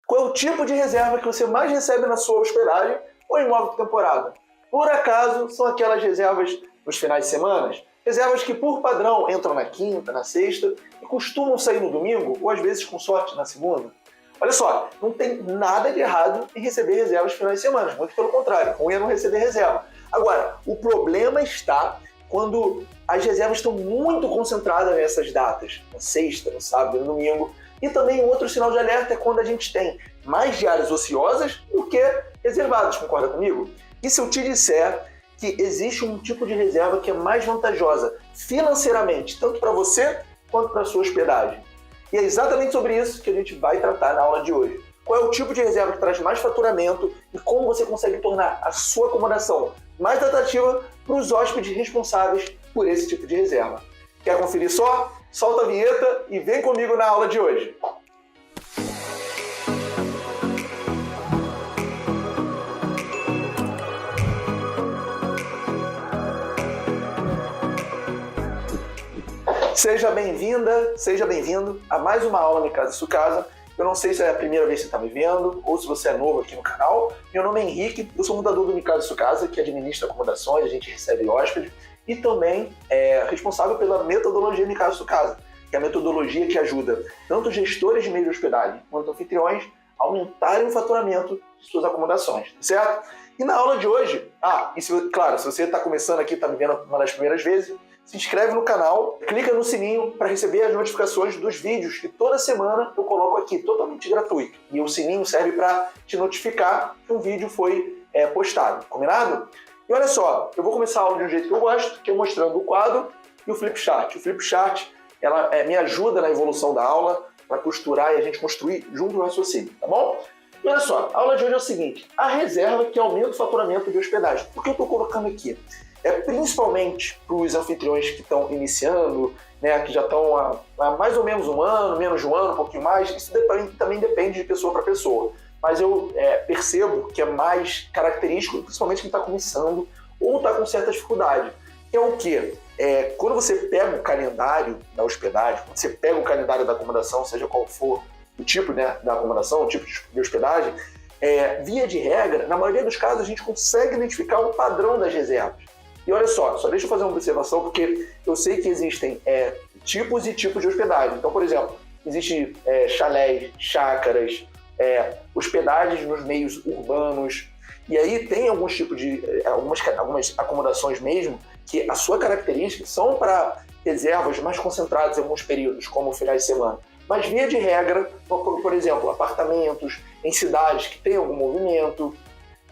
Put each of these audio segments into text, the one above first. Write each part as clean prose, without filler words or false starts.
Qual é o tipo de reserva que você mais recebe na sua hospedagem ou imóvel de temporada? Por acaso, são aquelas reservas nos finais de semana? Reservas que, por padrão, entram na quinta, na sexta e costumam sair no domingo ou, às vezes, com sorte, na segunda? Olha só, não tem nada de errado em receber reservas nos finais de semana, muito pelo contrário, ruim é não receber reserva. Agora, o problema está quando as reservas estão muito concentradas nessas datas, na sexta, no sábado e no domingo. E também um outro sinal de alerta é quando a gente tem mais diárias ociosas do que reservadas, concorda comigo? E se eu te disser que existe um tipo de reserva que é mais vantajosa financeiramente, tanto para você quanto para a sua hospedagem? E é exatamente sobre isso que a gente vai tratar na aula de hoje. Qual é o tipo de reserva que traz mais faturamento e como você consegue tornar a sua acomodação mais atrativa para os hóspedes responsáveis por esse tipo de reserva. Quer conferir só? Solta a vinheta e vem comigo na aula de hoje. Seja bem-vinda, seja bem-vindo a mais uma aula Minha Casa Sua Casa. Eu não sei se é a primeira vez que você está me vendo ou se você é novo aqui no canal. Meu nome é Henrique, eu sou fundador do Minha Casa Sua Casa, que administra acomodações, a gente recebe hóspedes e também é responsável pela metodologia Minha Casa Sua Casa, que é a metodologia que ajuda tanto gestores de meio de hospedagem quanto anfitriões a aumentarem o faturamento de suas acomodações, certo? E na aula de hoje, claro, se você está começando aqui, está me vendo uma das primeiras vezes, se inscreve no canal, clica no sininho para receber as notificações dos vídeos que toda semana eu coloco aqui, totalmente gratuito. E o sininho serve para te notificar que um vídeo foi postado, combinado? E olha só, eu vou começar a aula de um jeito que eu gosto, que é mostrando o quadro e o flipchart. O flipchart ela me ajuda na evolução da aula, para costurar e a gente construir junto no raciocínio, tá bom? E olha só, a aula de hoje é o seguinte, a reserva que aumenta o faturamento de hospedagem. Por que eu estou colocando aqui? Principalmente para os anfitriões que estão iniciando, né, que já estão há mais ou menos um ano, menos de um ano, um pouquinho mais, isso também depende de pessoa para pessoa. Mas eu percebo que é mais característico, principalmente quem está começando ou está com certa dificuldade. Que é o quê? Quando você pega o calendário da hospedagem, quando você pega o calendário da acomodação, seja qual for o tipo, né, da acomodação, o tipo de hospedagem, via de regra, na maioria dos casos a gente consegue identificar o padrão das reservas. E olha só deixa eu fazer uma observação, porque eu sei que existem tipos e tipos de hospedagem. Então, por exemplo, existe chalés, chácaras, hospedagens nos meios urbanos, e aí tem alguns tipos de algumas acomodações mesmo que a sua característica são para reservas mais concentradas em alguns períodos, como finais de semana. Mas via de regra, por exemplo, apartamentos em cidades que têm algum movimento,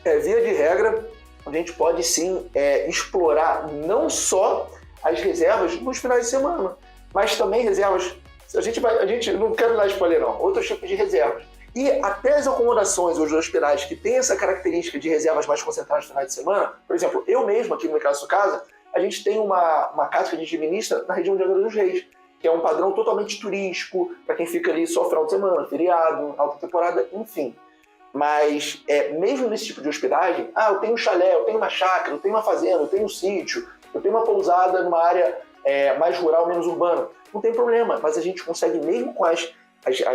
via de regra, a gente pode sim explorar não só as reservas nos finais de semana, mas também reservas. A gente não quer dar spoiler não, outros tipos de reservas. E até as acomodações ou os hospedagens que têm essa característica de reservas mais concentradas nos finais de semana, por exemplo, eu mesmo aqui no Minha Casa Sua Casa, a gente tem uma casa que a gente administra na região de Angra dos Reis, que é um padrão totalmente turístico, para quem fica ali só final de semana, feriado, alta temporada, enfim. Mas mesmo nesse tipo de hospedagem, eu tenho um chalé, eu tenho uma chácara, eu tenho uma fazenda, eu tenho um sítio, eu tenho uma pousada numa área mais rural, menos urbana. Não tem problema, mas a gente consegue, mesmo com as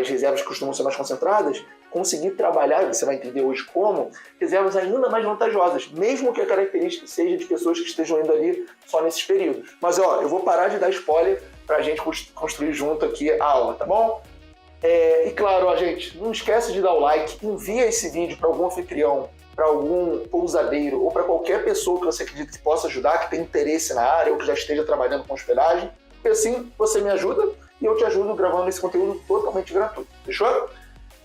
reservas que costumam ser mais concentradas, conseguir trabalhar, você vai entender hoje como, reservas ainda mais vantajosas, mesmo que a característica seja de pessoas que estejam indo ali só nesses períodos. Mas eu vou parar de dar spoiler para a gente construir junto aqui a aula, tá bom? E claro, gente, não esquece de dar o like, envia esse vídeo para algum anfitrião, para algum pousadeiro ou para qualquer pessoa que você acredita que possa ajudar, que tem interesse na área ou que já esteja trabalhando com hospedagem, porque assim você me ajuda e eu te ajudo gravando esse conteúdo totalmente gratuito, fechou?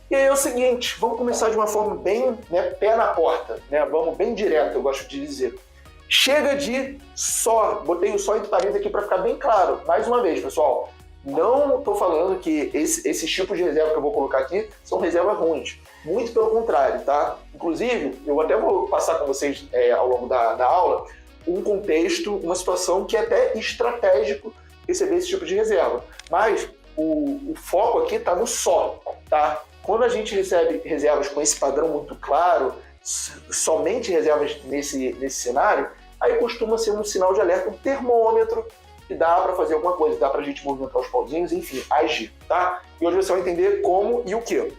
E aí é o seguinte, vamos começar de uma forma bem, pé na porta, vamos bem direto, eu gosto de dizer. Chega de só, botei o só entre parênteses aqui para ficar bem claro, mais uma vez, pessoal, não estou falando que esses tipos de reserva que eu vou colocar aqui são reservas ruins, muito pelo contrário, tá? Inclusive, eu até vou passar com vocês ao longo da aula um contexto, uma situação que é até estratégico receber esse tipo de reserva, mas o foco aqui está no só, tá? Quando a gente recebe reservas com esse padrão muito claro, somente reservas nesse cenário, aí costuma ser um sinal de alerta, um termômetro que dá para fazer alguma coisa, dá para a gente movimentar os pauzinhos, enfim, agir, tá? E hoje você vai entender como e o que.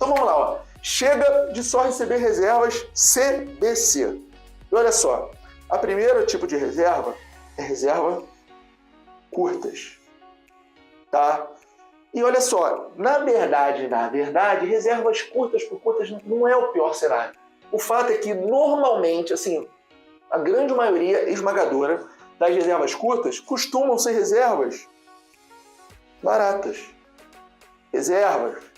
Então vamos lá, ó. Chega de só receber reservas CBC. E olha só, a primeira tipo de reserva é reserva curtas, tá? E olha só, na verdade, reservas curtas por curtas não é o pior cenário. O fato é que, normalmente, assim, a grande maioria esmagadora das reservas curtas costumam ser reservas baratas. Reservas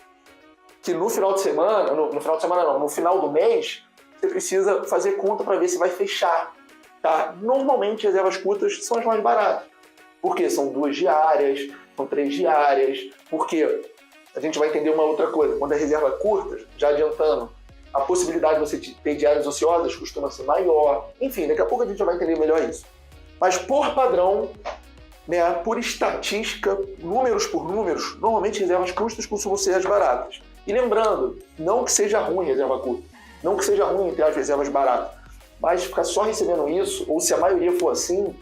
que no final de semana, no final do mês, você precisa fazer conta para ver se vai fechar, tá? Normalmente, reservas curtas são as mais baratas. Porque são 2 diárias, são 3 diárias, porque a gente vai entender uma outra coisa. Quando é reserva curta, já adiantando, a possibilidade de você ter diárias ociosas costuma ser maior. Enfim, daqui a pouco a gente já vai entender melhor isso. Mas por padrão, né, por estatística, números por números, normalmente reservas curtas costumam ser as baratas. E lembrando, não que seja ruim reserva curta, não que seja ruim ter as reservas baratas, mas ficar só recebendo isso, ou se a maioria for assim,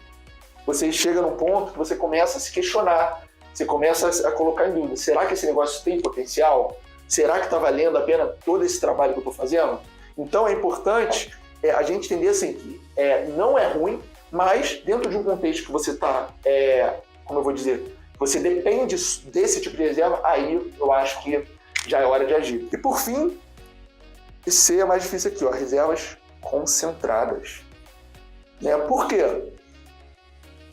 você chega num ponto que você começa a se questionar, você começa a colocar em dúvida, será que esse negócio tem potencial? Será que está valendo a pena todo esse trabalho que eu estou fazendo? Então é importante a gente entender assim, que não é ruim, mas dentro de um contexto que você está, como eu vou dizer, você depende desse tipo de reserva, aí eu acho que já é hora de agir. E por fim, esse C é mais difícil aqui, ó, reservas concentradas. Por quê?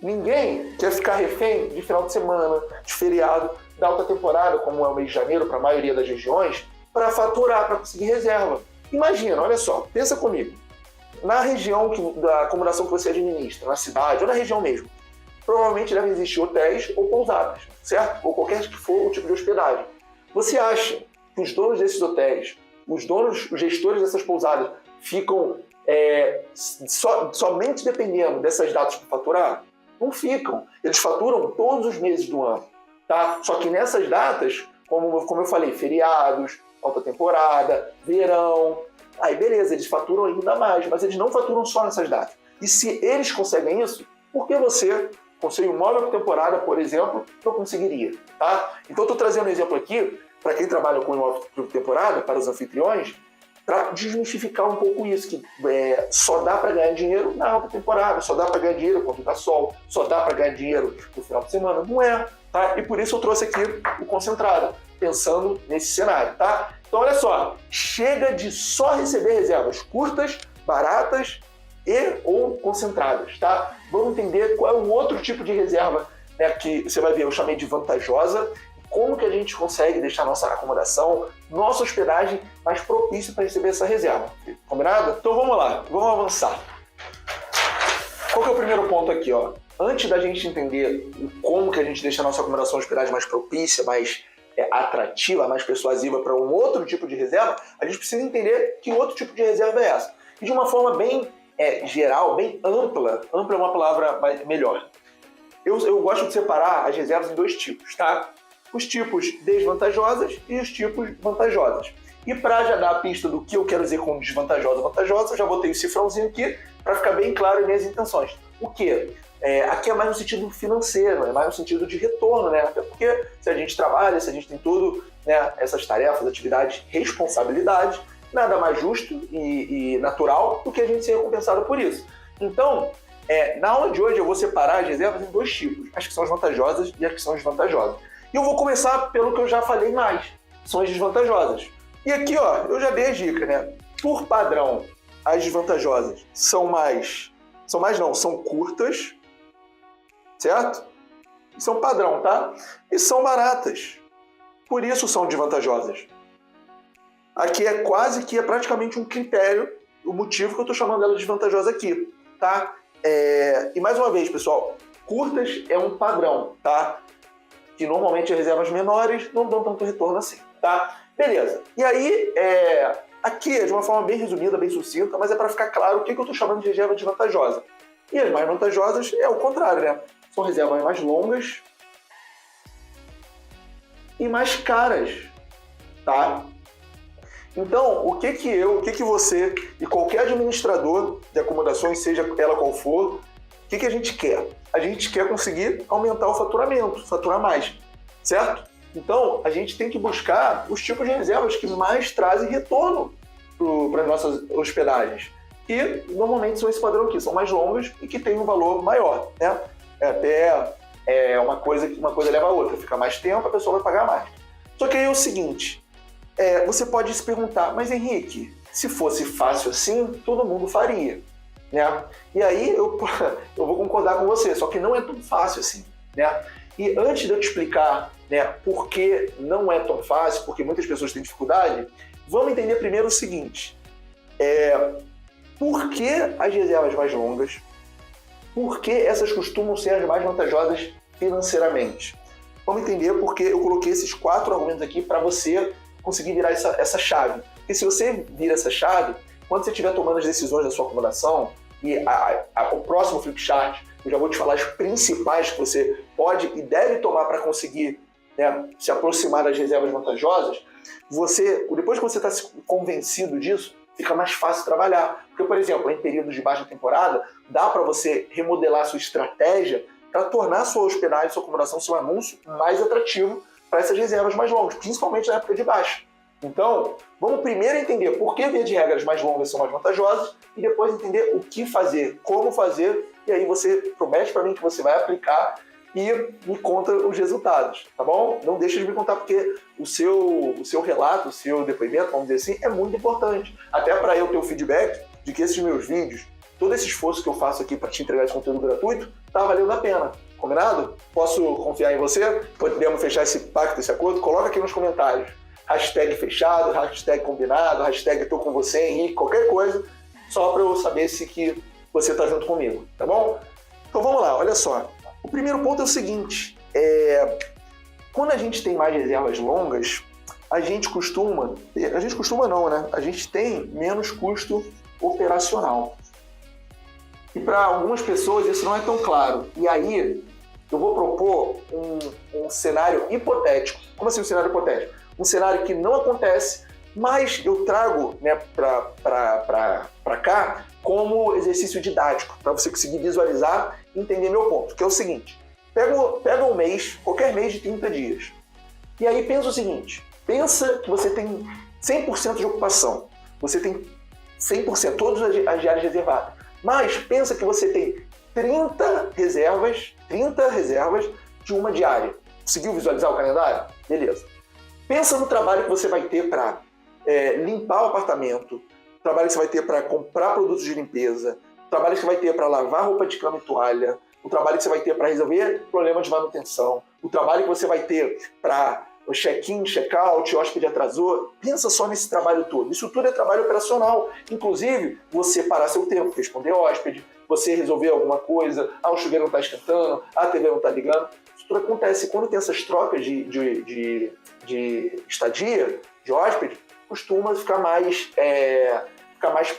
Ninguém quer ficar refém de final de semana, de feriado, da alta temporada, como é o mês de janeiro para a maioria das regiões, para faturar, para conseguir reserva. Imagina, olha só, pensa comigo. Na região da acomodação que você administra, na cidade ou na região mesmo, provavelmente devem existir hotéis ou pousadas, certo? Ou qualquer que for o tipo de hospedagem. Você acha que os donos desses hotéis, os gestores dessas pousadas, ficam somente dependendo dessas datas para faturar? Não ficam. Eles faturam todos os meses do ano, tá? Só que nessas datas, como eu falei, feriados, alta temporada, verão, aí beleza, eles faturam ainda mais, mas eles não faturam só nessas datas. E se eles conseguem isso, por que você, com seu imóvel por temporada, por exemplo, não conseguiria, tá? Então eu estou trazendo um exemplo aqui, para quem trabalha com imóvel por temporada, para os anfitriões, para desmistificar um pouco isso, que só dá para ganhar dinheiro na alta temporada, só dá para ganhar dinheiro quando dá sol, só dá para ganhar dinheiro no final de semana. Não é, tá? E por isso eu trouxe aqui o concentrado, pensando nesse cenário, tá? Então olha só, chega de só receber reservas curtas, baratas e ou concentradas, tá? Vamos entender qual é o outro tipo de reserva, né, que você vai ver, eu chamei de vantajosa. Como que a gente consegue deixar nossa acomodação, nossa hospedagem mais propícia para receber essa reserva. Combinado? Então vamos lá, vamos avançar. Qual que é o primeiro ponto aqui, ó? Antes da gente entender como que a gente deixa a nossa acomodação hospedagem mais propícia, mais atrativa, mais persuasiva para um outro tipo de reserva, a gente precisa entender que outro tipo de reserva é essa. E de uma forma bem geral, bem ampla é uma palavra melhor. Eu gosto de separar as reservas em 2 tipos, tá? Os tipos desvantajosas e os tipos vantajosas. E para já dar a pista do que eu quero dizer com desvantajosa e vantajosa, eu já botei o cifrãozinho aqui para ficar bem claro as minhas intenções. O quê? Aqui é mais no sentido financeiro, é mais no sentido de retorno, né? Até porque se a gente trabalha, se a gente tem tudo, né, essas tarefas, atividades, responsabilidades, nada mais justo e natural do que a gente ser recompensado por isso. Então, na aula de hoje eu vou separar as reservas em 2 tipos, as que são as vantajosas e as que são desvantajosas. E eu vou começar pelo que eu já falei mais, são as desvantajosas. E aqui, ó, eu já dei a dica, né? Por padrão, as desvantajosas são curtas, certo? São padrão, tá? E são baratas. Por isso são desvantajosas. Aqui é praticamente um critério, o motivo que eu estou chamando ela de desvantajosa aqui, tá? E mais uma vez, pessoal, curtas é um padrão, tá? Que normalmente as reservas menores não dão tanto retorno assim, tá? Beleza. E aí, aqui é de uma forma bem resumida, bem sucinta, mas é para ficar claro o que eu estou chamando de reserva desvantajosa. E as mais vantajosas é o contrário, né? São reservas mais longas e mais caras, tá? Então, o que você e qualquer administrador de acomodações, seja ela qual for, o que a gente quer? A gente quer conseguir aumentar o faturamento, faturar mais, certo? Então, a gente tem que buscar os tipos de reservas que mais trazem retorno para as nossas hospedagens. E, normalmente, são esse padrão aqui, são mais longas e que têm um valor maior, né? Uma coisa leva a outra, fica mais tempo, a pessoa vai pagar mais. Só que aí é o seguinte, você pode se perguntar, mas Henrique, se fosse fácil assim, todo mundo faria, né? E aí eu vou concordar com você, só que não é tão fácil assim, né? E antes de eu te explicar, né, por que não é tão fácil, porque muitas pessoas têm dificuldade, vamos entender primeiro o seguinte, por que as reservas mais longas, por que essas costumam ser as mais vantajosas financeiramente? Vamos entender porque eu coloquei esses 4 argumentos aqui para você conseguir virar essa chave. Porque se você vira essa chave, quando você estiver tomando as decisões da sua acomodação, e o próximo flipchart, eu já vou te falar as principais que você pode e deve tomar para conseguir, né, se aproximar das reservas vantajosas, depois que você está convencido disso, fica mais fácil trabalhar. Porque, por exemplo, em períodos de baixa temporada, dá para você remodelar a sua estratégia para tornar a sua hospedagem, sua acomodação, seu anúncio mais atrativo para essas reservas mais longas, principalmente na época de baixa. Então, vamos primeiro entender por que, via de regra, as mais longas são mais vantajosas e depois entender o que fazer, como fazer, e aí você promete para mim que você vai aplicar e me conta os resultados, tá bom? Não deixa de me contar, porque o seu relato, o seu depoimento, vamos dizer assim, é muito importante. Até para eu ter o feedback de que esses meus vídeos, todo esse esforço que eu faço aqui para te entregar esse conteúdo gratuito, tá valendo a pena. Combinado? Posso confiar em você? Podemos fechar esse pacto, esse acordo? Coloca aqui nos comentários. Hashtag fechado, hashtag combinado, hashtag tô com você, Henrique, qualquer coisa, só para eu saber se que você tá junto comigo, tá bom? Então vamos lá, olha só. O primeiro ponto é o seguinte, quando a gente tem mais reservas longas, a gente não, né? A gente tem menos custo operacional. E para algumas pessoas isso não é tão claro. E aí eu vou propor um cenário hipotético. Como assim um cenário hipotético? Um cenário que não acontece, mas eu trago, né, para cá como exercício didático, para você conseguir visualizar e entender meu ponto, que é o seguinte. Pega um mês, qualquer mês de 30 dias. E aí pensa o seguinte, pensa que você tem 100% de ocupação. Você tem 100%, todas as diárias reservadas. Mas pensa que você tem 30 reservas de uma diária. Conseguiu visualizar o calendário? Beleza. Pensa no trabalho que você vai ter para limpar o apartamento, o trabalho que você vai ter para comprar produtos de limpeza, o trabalho que você vai ter para lavar roupa de cama e toalha, o trabalho que você vai ter para resolver problemas de manutenção, o trabalho que você vai ter para o check-in, check-out, hóspede atrasou. Pensa só nesse trabalho todo. Isso tudo é trabalho operacional. Inclusive, você parar seu tempo, responder hóspede, você resolver alguma coisa, o chuveiro não está esquentando, a TV não está ligando. Isso tudo acontece. Quando tem essas trocas de estadia, de hóspede, costuma ficar mais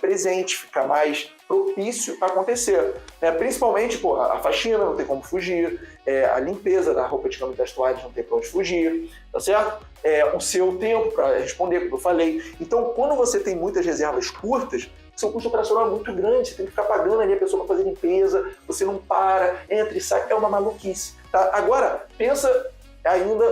presente, ficar mais propício a acontecer. Principalmente, a faxina não tem como fugir, a limpeza da roupa de cama e das toalhas não tem para onde fugir, tá certo? O seu tempo para responder, como eu falei. Então, quando você tem muitas reservas curtas, seu custo operacional é muito grande, você tem que ficar pagando ali a pessoa para fazer limpeza, você não para, entra e sai, é uma maluquice. Tá? Agora, pensa ainda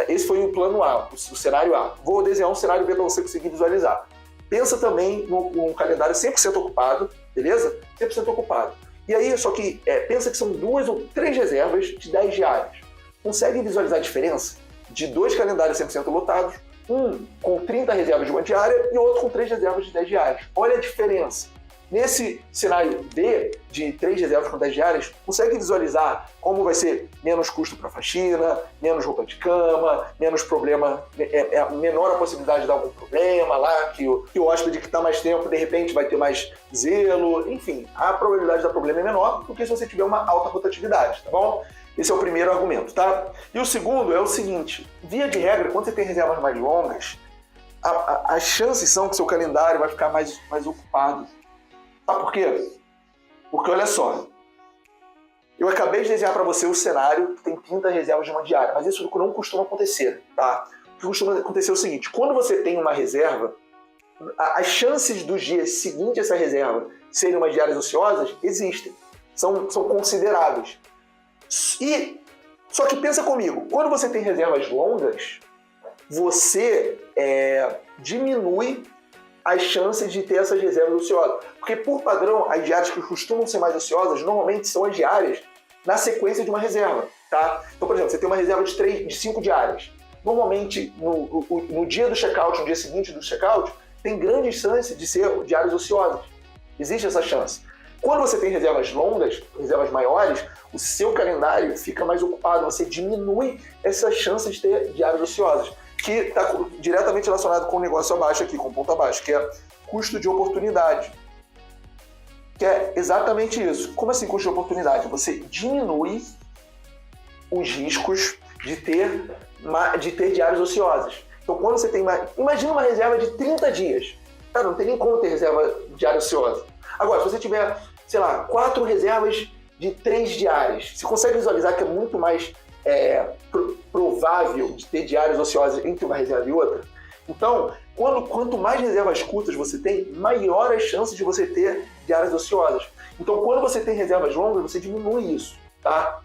esse foi o plano A, o cenário A. Vou desenhar um cenário B para você conseguir visualizar. Pensa também num calendário 100% ocupado, beleza? 100% ocupado. E aí, só que pensa que são 2 ou 3 reservas de 10 diárias. Consegue visualizar a diferença de 2 calendários 100% lotados, um com 30 reservas de uma diária e outro com 3 reservas de 10 diárias? Olha a diferença. Nesse cenário B, de 3 reservas com 10 diárias, consegue visualizar como vai ser menos custo para faxina, menos roupa de cama, menos problema, menor a possibilidade de dar algum problema lá, que o hóspede que está mais tempo, de repente, vai ter mais zelo, enfim, a probabilidade de dar problema é menor do que se você tiver uma alta rotatividade, tá bom? Esse é o primeiro argumento, tá? E o segundo é o seguinte, via de regra, quando você tem reservas mais longas, as chances são que seu calendário vai ficar mais ocupado. Sabe por quê? Porque olha só, eu acabei de desenhar para você o cenário que tem 30 reservas de uma diária, mas isso não costuma acontecer, tá? O que costuma acontecer é o seguinte, quando você tem uma reserva, as chances dos dias seguintes a essa reserva serem umas diárias ociosas existem, são consideráveis. E Só que pensa comigo, quando você tem reservas longas, você diminui as chances de ter essas reservas ociosas. Porque, por padrão, as diárias que costumam ser mais ociosas, normalmente são as diárias na sequência de uma reserva, tá? Então, por exemplo, você tem uma reserva de 5 diárias. Normalmente, no dia do check-out, no dia seguinte do check-out, tem grandes chances de ser diárias ociosas. Existe essa chance. Quando você tem reservas longas, reservas maiores, o seu calendário fica mais ocupado, você diminui essas chances de ter diárias ociosas, que está diretamente relacionado com o negócio abaixo aqui, com o ponto abaixo, que é custo de oportunidade. Que é exatamente isso. Como assim custo de oportunidade? Você diminui os riscos de ter diárias ociosas. Então, quando você tem imagina uma reserva de 30 dias. Cara, não tem nem como ter reserva diária ociosa. Agora, se você tiver, sei lá, 4 reservas de 3 diárias, você consegue visualizar que é muito mais provável de ter diárias ociosas entre uma reserva e outra? Então, quanto mais reservas curtas você tem, maior as chances de você ter diárias ociosas. Então, quando você tem reservas longas, você diminui isso, tá?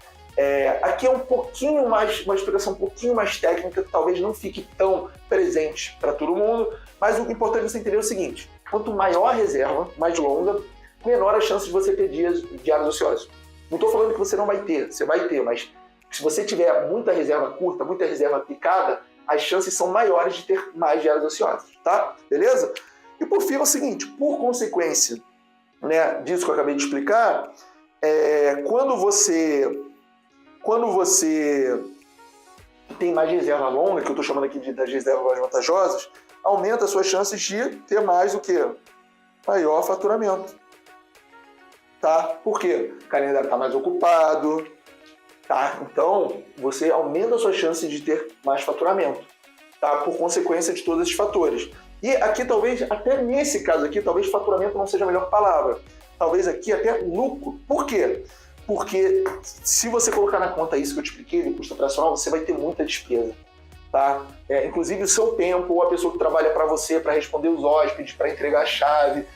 Aqui é um pouquinho mais, uma explicação um pouquinho mais técnica, que talvez não fique tão presente para todo mundo, mas o importante é você entender o seguinte: quanto maior a reserva, mais longa, menor a chance de você ter diárias ociosas. Não estou falando que você não vai ter, você vai ter, mas se você tiver muita reserva curta, muita reserva picada, as chances são maiores de ter mais diárias ociosas, tá? Beleza? E por fim é o seguinte, por consequência, né, disso que eu acabei de explicar, quando você tem mais reserva longa, que eu estou chamando aqui das reservas mais vantajosas, aumenta as suas chances de ter mais o quê? Maior faturamento. Tá? Por quê? O calendário está mais ocupado, tá? Então, você aumenta as suas chances de ter mais faturamento, tá? Por consequência de todos esses fatores. E aqui, talvez, até nesse caso aqui, talvez faturamento não seja a melhor palavra. Talvez aqui até lucro. Por quê? Porque se você colocar na conta isso que eu te expliquei, do custo operacional, você vai ter muita despesa, tá? Inclusive o seu tempo, ou a pessoa que trabalha para você, para responder os hóspedes, para entregar a chave,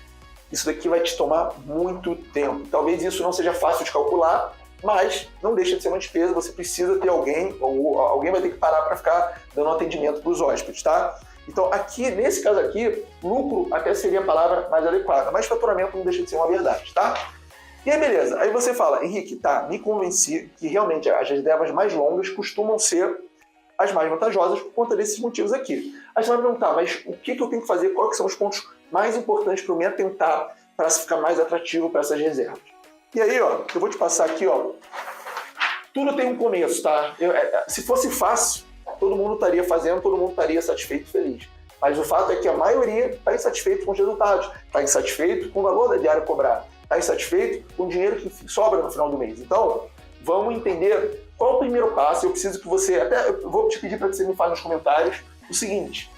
isso daqui vai te tomar muito tempo. Talvez isso não seja fácil de calcular, mas não deixa de ser uma despesa, você precisa ter alguém, ou alguém vai ter que parar para ficar dando atendimento para os hóspedes, tá? Então aqui, nesse caso aqui, lucro até seria a palavra mais adequada, mas faturamento não deixa de ser uma verdade, tá? E aí, beleza. Aí você fala, Henrique, tá, me convenci que realmente as reservas mais longas costumam ser as mais vantajosas por conta desses motivos aqui. Aí você vai me perguntar, mas o que eu tenho que fazer? Quais que são os pontos mais importantes para eu me atentar para ficar mais atrativo para essas reservas? E aí, ó, eu vou te passar aqui, ó. Tudo tem um começo, tá? Se fosse fácil, todo mundo estaria fazendo, todo mundo estaria satisfeito e feliz. Mas o fato é que a maioria está insatisfeito com os resultados, está insatisfeito com o valor da diária cobrada, está insatisfeito com o dinheiro que sobra no final do mês. Então, vamos entender qual é o primeiro passo. Eu preciso que você, eu vou te pedir para que você me fale nos comentários o seguinte: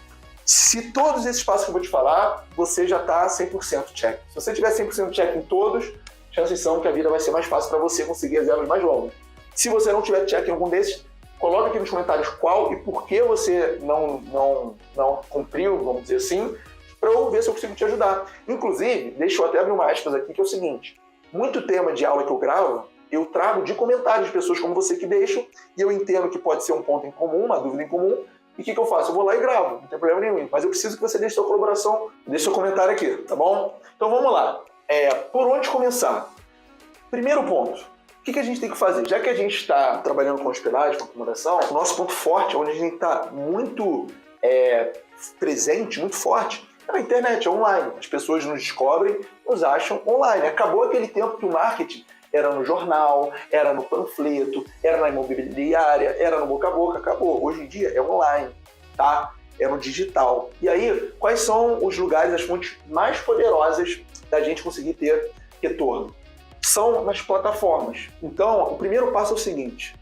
se todos esses passos que eu vou te falar, você já está 100% check. Se você tiver 100% check em todos, chances são que a vida vai ser mais fácil para você conseguir reservas mais longas. Se você não tiver check em algum desses, coloca aqui nos comentários qual e por que você não cumpriu, vamos dizer assim, para eu ver se eu consigo te ajudar. Inclusive, deixa eu até abrir uma aspas aqui, que é o seguinte: muito tema de aula que eu gravo, eu trago de comentários de pessoas como você que deixam, e eu entendo que pode ser um ponto em comum, uma dúvida em comum, e o que eu faço? Eu vou lá e gravo, não tem problema nenhum. Mas eu preciso que você deixe sua colaboração, deixe seu comentário aqui, tá bom? Então vamos lá. Por onde começar? Primeiro ponto, o que a gente tem que fazer? Já que a gente está trabalhando com hospedagem, com acomodação, o nosso ponto forte, onde a gente está muito presente, muito forte, é na internet, é online. As pessoas nos descobrem, nos acham online. Acabou aquele tempo que o marketing era no jornal, era no panfleto, era na imobiliária, era no boca a boca, acabou. Hoje em dia é online, tá? É no digital. E aí, quais são os lugares, as fontes mais poderosas da gente conseguir ter retorno? São nas plataformas. Então, o primeiro passo é o seguinte: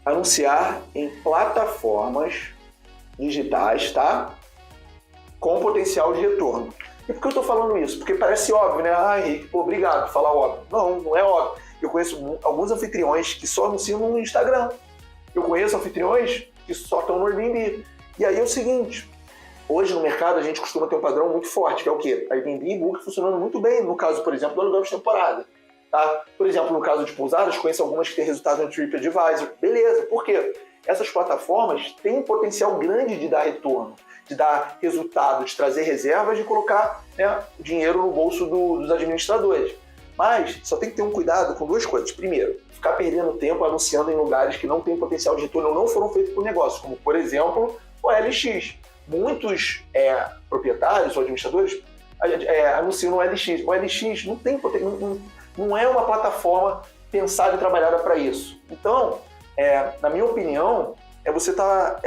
anunciar em plataformas digitais, tá? Com potencial de retorno. E por que eu estou falando isso? Porque parece óbvio, né? Ah, Henrique, pô, obrigado por falar óbvio. Não, não é óbvio. Eu conheço alguns anfitriões que só anunciam no Instagram. Eu conheço anfitriões que só estão no Airbnb. E aí é o seguinte: hoje no mercado a gente costuma ter um padrão muito forte, que é o quê? Airbnb e Booking funcionando muito bem, no caso, por exemplo, do aluguel de temporada. Tá? Por exemplo, no caso de pousadas, conheço algumas que têm resultado no TripAdvisor. Beleza, por quê? Essas plataformas têm um potencial grande de dar retorno, de dar resultado, de trazer reservas, de colocar, né, dinheiro no bolso dos administradores. Mas só tem que ter um cuidado com duas coisas. Primeiro, ficar perdendo tempo anunciando em lugares que não têm potencial de retorno ou não foram feitos para o negócio, como, por exemplo, o LX. Muitos proprietários ou administradores anunciam no LX. O LX não tem não é uma plataforma pensada e trabalhada para isso. Então, na minha opinião, você está,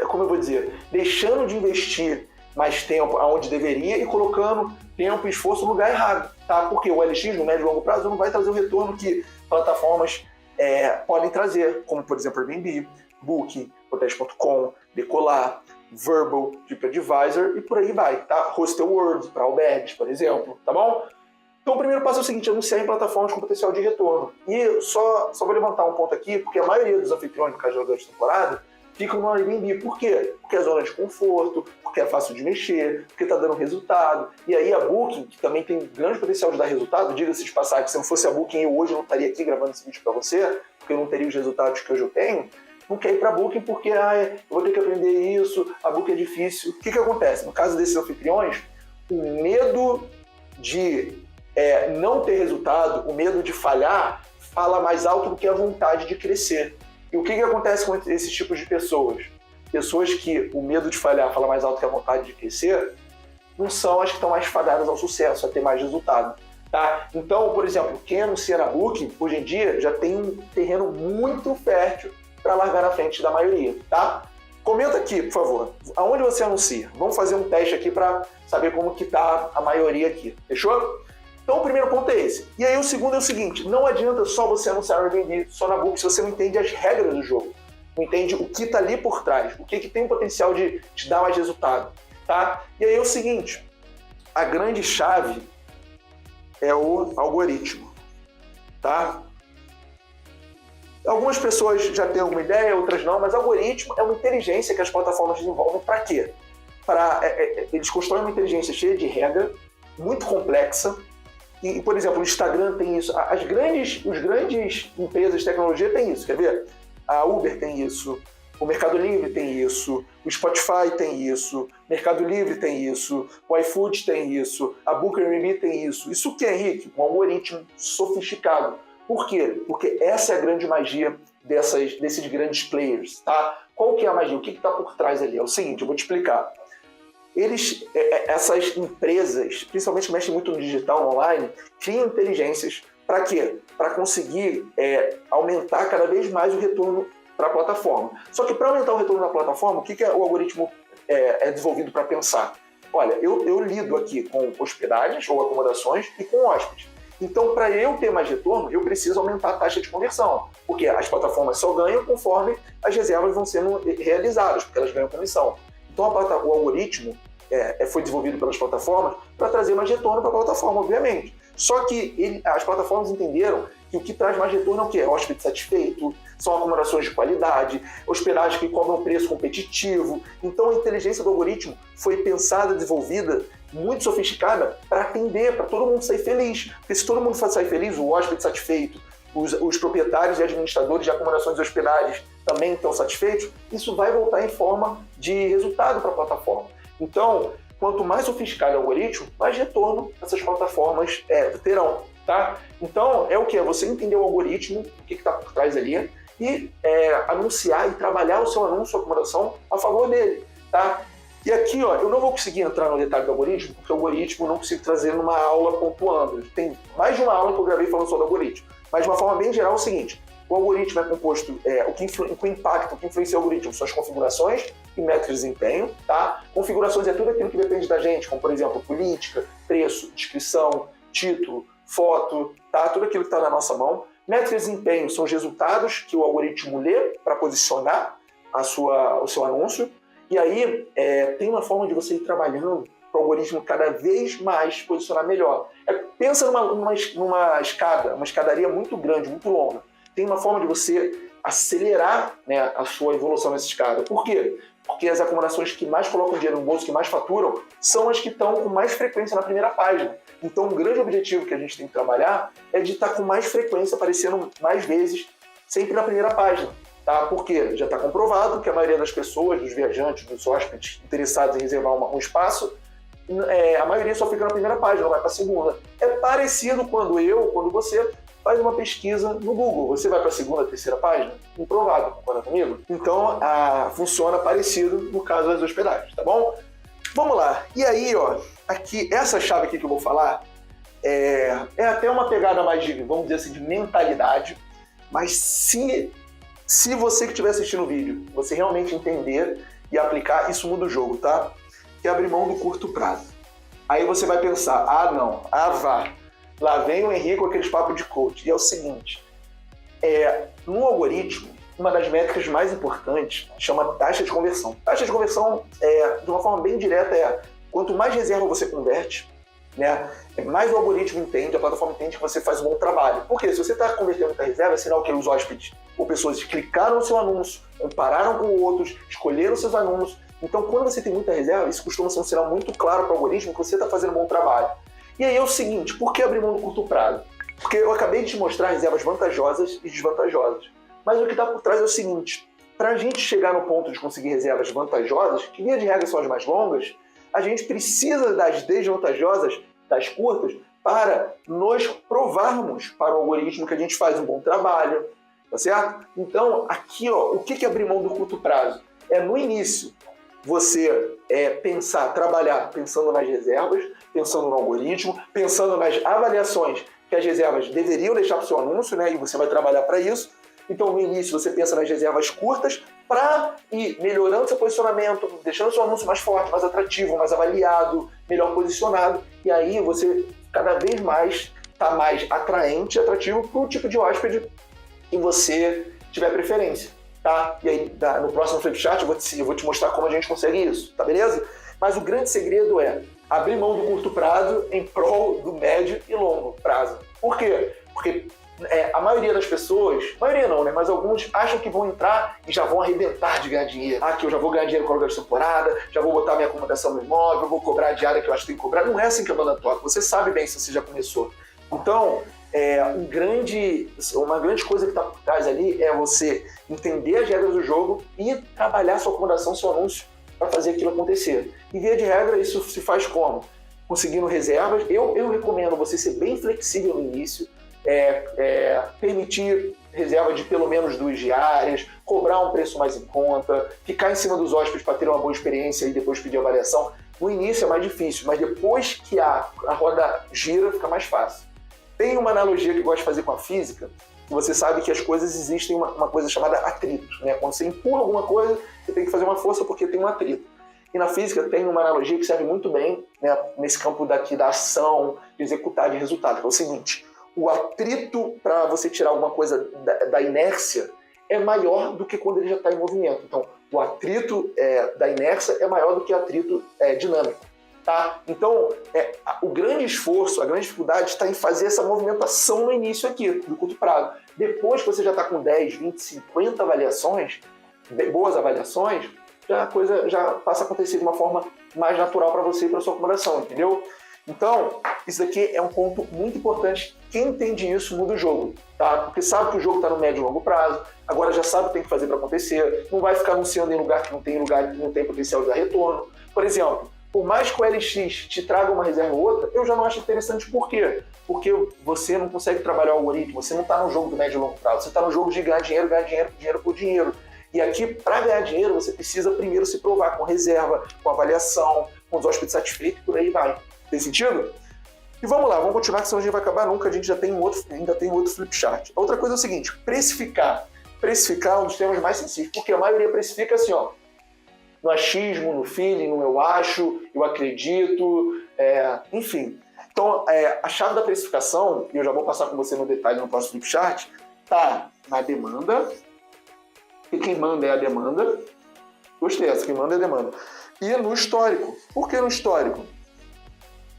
como eu vou dizer, deixando de investir mais tempo aonde deveria e colocando tempo e esforço no lugar errado. Tá? Porque o LX, no médio e longo prazo, não vai trazer o retorno que plataformas podem trazer, como, por exemplo, Airbnb, Booking, Hotels.com, Decolar, Vrbo, TripAdvisor e por aí vai. Tá? Hostelworld, para albergues, por exemplo. Tá bom? Então, o primeiro passo é o seguinte: anunciar em plataformas com potencial de retorno. E só vou levantar um ponto aqui, porque a maioria dos anfitriões, no caso de aluguel de temporada, ficam no Airbnb. Por quê? Porque é zona de conforto, porque é fácil de mexer, porque está dando resultado. E aí a Booking, que também tem grande potencial de dar resultado, diga-se de passagem, se não fosse a Booking, eu hoje não estaria aqui gravando esse vídeo para você, porque eu não teria os resultados que hoje eu tenho, não quer ir para a Booking porque eu vou ter que aprender isso, a Booking é difícil. O que acontece? No caso desses anfitriões, o medo de não ter resultado, o medo de falhar, fala mais alto do que a vontade de crescer. E o que acontece com esses tipos de pessoas? Pessoas que o medo de falhar fala mais alto que a vontade de crescer, não são as que estão mais fadadas ao sucesso, a ter mais resultado. Tá? Então, por exemplo, quem anuncia na Booking, hoje em dia, já tem um terreno muito fértil para largar na frente da maioria. Tá? Comenta aqui, por favor, aonde você anuncia. Vamos fazer um teste aqui para saber como que está a maioria aqui. Fechou? Então o primeiro ponto é esse. E aí o segundo é o seguinte: não adianta só você anunciar no Airbnb, só na Booking, se você não entende as regras do jogo. Não entende o que está ali por trás, o que tem o potencial de te dar mais resultado. Tá? E aí é o seguinte: a grande chave é o algoritmo. Tá? Algumas pessoas já têm alguma ideia, outras não, mas algoritmo é uma inteligência que as plataformas desenvolvem para quê? Eles constroem uma inteligência cheia de regra, muito complexa. E, por exemplo, o Instagram tem isso, os grandes empresas de tecnologia têm isso, quer ver? A Uber tem isso, o Mercado Livre tem isso, o Spotify tem isso, o Mercado Livre tem isso, o iFood tem isso, a Booking Airbnb tem isso. Isso o que, Henrique? Um algoritmo sofisticado. Por quê? Porque essa é a grande magia desses grandes players, tá? Qual que é a magia? O que está por trás ali? É o seguinte, eu vou te explicar. Essas empresas, principalmente que mexem muito no digital, no online, criam inteligências para quê? Para conseguir aumentar cada vez mais o retorno para a plataforma. Só que para aumentar o retorno da plataforma, o que o algoritmo é desenvolvido para pensar? Olha, eu lido aqui com hospedagens ou acomodações e com hóspedes. Então, para eu ter mais retorno, eu preciso aumentar a taxa de conversão, porque as plataformas só ganham conforme as reservas vão sendo realizadas, porque elas ganham comissão. Então, o algoritmo foi desenvolvido pelas plataformas para trazer mais retorno para a plataforma, obviamente. Só que as plataformas entenderam que o que traz mais retorno é o quê? Hóspede satisfeito, são acomodações de qualidade, hospedagem que cobram um preço competitivo. Então, a inteligência do algoritmo foi pensada, desenvolvida, muito sofisticada para atender, para todo mundo sair feliz. Porque se todo mundo sair feliz, o hóspede satisfeito, os proprietários e administradores de acomodações e hospedagens também estão satisfeitos, isso vai voltar em forma de resultado para a plataforma. Então, quanto mais sofisticado é o algoritmo, mais retorno essas plataformas terão. Tá? Então, é o que? É você entender o algoritmo, o que está por trás ali, e anunciar e trabalhar o seu anúncio, a acomodação, a favor dele. Tá? E aqui, ó, eu não vou conseguir entrar no detalhe do algoritmo, porque o algoritmo eu não consigo trazer numa aula pontuando. Tem mais de uma aula que eu gravei falando sobre o algoritmo. Mas de uma forma bem geral é o seguinte: o algoritmo é composto, o que impacta, o que influencia o algoritmo são as configurações e métricas de desempenho. Tá? Configurações é tudo aquilo que depende da gente, como por exemplo política, preço, descrição, título, foto, tá? Tudo aquilo que está na nossa mão. Métricas de desempenho são os resultados que o algoritmo lê para posicionar o seu anúncio. E aí tem uma forma de você ir trabalhando para o algoritmo cada vez mais posicionar melhor. Pensa numa escada, uma escadaria muito grande, muito longa. Tem uma forma de você acelerar, né, a sua evolução nessa escada. Por quê? porque as acomodações que mais colocam dinheiro no bolso, que mais faturam, são as que estão com mais frequência na primeira página. Então, um grande objetivo que a gente tem que trabalhar é de estar com mais frequência, aparecendo mais vezes, sempre na primeira página. Tá? Porque já está comprovado que a maioria das pessoas, dos viajantes, dos hóspedes interessados em reservar um espaço, a maioria só fica na primeira página, não vai para a segunda. É parecido quando você faz uma pesquisa no Google. Você vai para a segunda, terceira página? Improvável, concorda comigo? Então, funciona parecido no caso das hospedagens, tá bom? Vamos lá. E aí, aqui, essa chave aqui que eu vou falar é até uma pegada mais de, vamos dizer assim, de mentalidade, mas se você que estiver assistindo o vídeo, você realmente entender e aplicar, isso muda o jogo, tá? Que é abrir mão do curto prazo. Aí você vai pensar, vá. Lá vem o Henrique com aqueles papos de coach. E é o seguinte, no algoritmo, uma das métricas mais importantes chama taxa de conversão. Taxa de conversão, de uma forma bem direta, quanto mais reserva você converte, né, mais o algoritmo entende, a plataforma entende que você faz um bom trabalho. Porque se você está convertendo muita reserva, é sinal que os hóspedes ou pessoas clicaram no seu anúncio, compararam com outros, escolheram seus anúncios. Então, quando você tem muita reserva, isso costuma ser um sinal muito claro para o algoritmo que você está fazendo um bom trabalho. E aí é o seguinte, por que abrir mão do curto prazo? Porque eu acabei de te mostrar reservas vantajosas e desvantajosas. Mas o que está por trás é o seguinte, para a gente chegar no ponto de conseguir reservas vantajosas, que via de regra são as mais longas, a gente precisa das desvantajosas, das curtas, para nos provarmos para o algoritmo que a gente faz um bom trabalho, tá certo? Então, aqui, o que é abrir mão do curto prazo? É no início, você trabalhar pensando nas reservas, pensando no algoritmo, pensando nas avaliações que as reservas deveriam deixar para o seu anúncio, né? E você vai trabalhar para isso. Então, no início, você pensa nas reservas curtas para ir melhorando seu posicionamento, deixando seu anúncio mais forte, mais atrativo, mais avaliado, melhor posicionado. E aí você cada vez mais está mais atraente e atrativo para o tipo de hóspede que você tiver preferência. Tá? E aí, no próximo Flipchart, eu vou te mostrar como a gente consegue isso, tá beleza? Mas o grande segredo é abrir mão do curto prazo em prol do médio e longo prazo. Por quê? Porque a maioria das pessoas, maioria não, né? Mas alguns acham que vão entrar e já vão arrebentar de ganhar dinheiro. Que eu já vou ganhar dinheiro com a aluguel de temporada, já vou botar minha acomodação no imóvel, vou cobrar a diária que eu acho que tem que cobrar. Não é assim que a banda toca. Você sabe bem se você já começou. Então, uma grande coisa que está por trás ali é você entender as regras do jogo e trabalhar sua acomodação, seu anúncio, para fazer aquilo acontecer. E via de regra, isso se faz como? Conseguindo reservas. Eu recomendo você ser bem flexível no início, permitir reserva de pelo menos 2 diárias, cobrar um preço mais em conta, ficar em cima dos hóspedes para ter uma boa experiência e depois pedir avaliação. No início é mais difícil, mas depois que a roda gira, fica mais fácil. Tem uma analogia que eu gosto de fazer com a física, que você sabe que as coisas existem uma coisa chamada atrito, né? Quando você empurra alguma coisa, você tem que fazer uma força porque tem um atrito. E na física tem uma analogia que serve muito bem, né, nesse campo daqui da ação, de executar de resultado, que é o seguinte: o atrito para você tirar alguma coisa da inércia é maior do que quando ele já está em movimento. Então, o atrito da inércia é maior do que o atrito dinâmico. Tá? Então, o grande esforço, a grande dificuldade está em fazer essa movimentação no início aqui, do curto prazo. Depois que você já está com 10, 20, 50 avaliações, boas avaliações, a coisa já passa a acontecer de uma forma mais natural para você e para sua acomodação, entendeu? Então, isso aqui é um ponto muito importante. Quem entende isso muda o jogo, tá? Porque sabe que o jogo está no médio e longo prazo, agora já sabe o que tem que fazer para acontecer, não vai ficar anunciando em lugar que não tem potencial de dar retorno. Por exemplo, por mais que o LX te traga uma reserva ou outra, eu já não acho interessante. Por quê? Porque você não consegue trabalhar o algoritmo, você não está no jogo do médio e longo prazo, você está no jogo de ganhar dinheiro por dinheiro. E aqui, para ganhar dinheiro, você precisa primeiro se provar com reserva, com avaliação, com os hóspedes satisfeitos, por aí vai. Tem sentido? E vamos lá, vamos continuar, que senão a gente vai acabar nunca, a gente ainda tem outro flipchart. Outra coisa é o seguinte, precificar. Precificar é um dos temas mais sensíveis, porque a maioria precifica assim, no achismo, no feeling, no eu acho, eu acredito, enfim. Então, a chave da precificação, e eu já vou passar com você no detalhe no próximo flipchart, tá na demanda, e quem manda é a demanda. Gostei dessa, quem manda é a demanda. E no histórico. Por que no histórico?